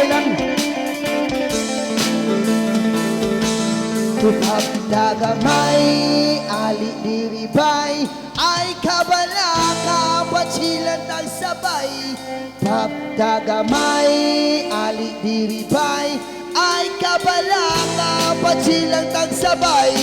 lang. Tutap dagamay, ali diribay, ay kabalaka, patsilan tagsabay. Tap dagamay, ali diribay, ay kabalaka, patsilan tagsabay.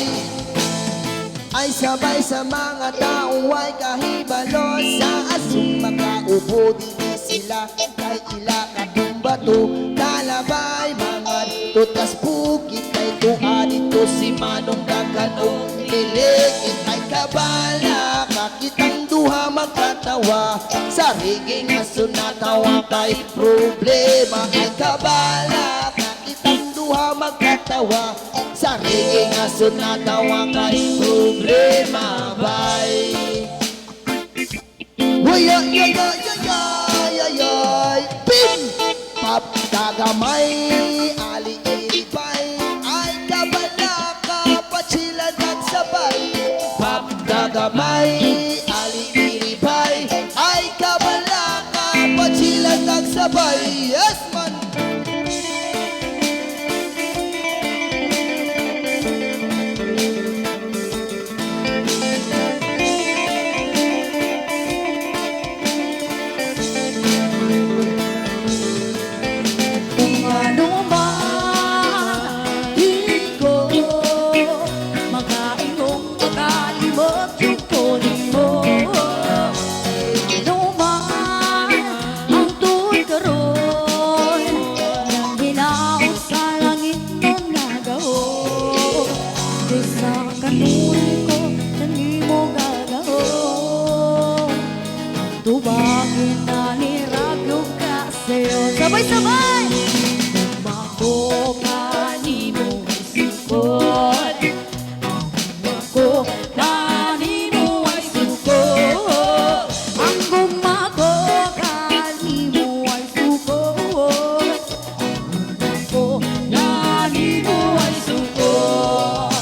Ay sabay sa mga taong ay kahibalo, sa asong makaupo, di sila kay ila katumbato, talabay mga tutas bukit kay tuha dito si Manong Gaganong liligit ay kabala kakitang duha magkatawa sa riging aso natawa kay problema ay kabala kakitang duha magkatawa sa riging aso natawa kay problema bay. Ay ay ay ay ay ay ay pin pap dagamay ali iribay ay kabalaka patsilan at sabay. Pap dagamay ali iribay ay kabalaka patsilan at sabay. Yes man. Sabay-sabay! Ako kanino ay sukot, ako kanino ay sukot, ang gumako kanino ay sukot, ako kanino ay sukot.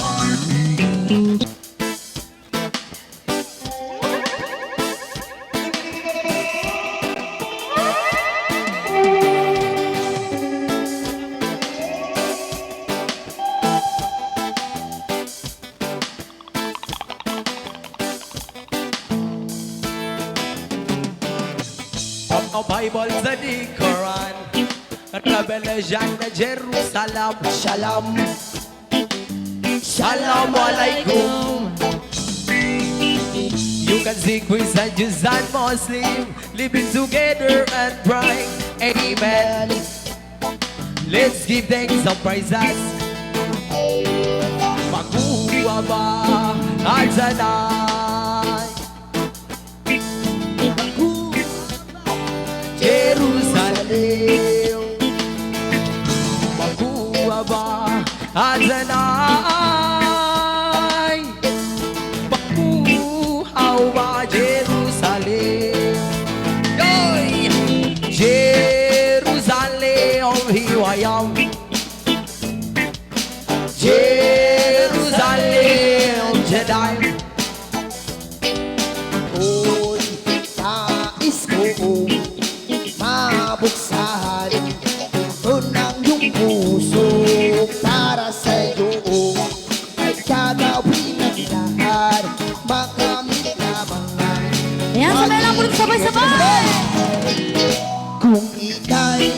Ang Bible sa di Quran, Revelation na Jerusalem. Shalom, Shalom Alaikum. You can see Christian, Jews and Muslim living together and praying. Amen. Let's give thanks and praises. Makuha ba ang sanay? Jerusalem, makuha ba ang sanay? Makuha ba Jerusalem? Yoy! Jerusalem, here I am. Jerusalem, Jedi. Oy, nais ko mabuksan tunang yung puso para sa'yo ay gagawin ng lahat makamit lamang Ayan, sabay lang po sabay-sabay! kung ika'y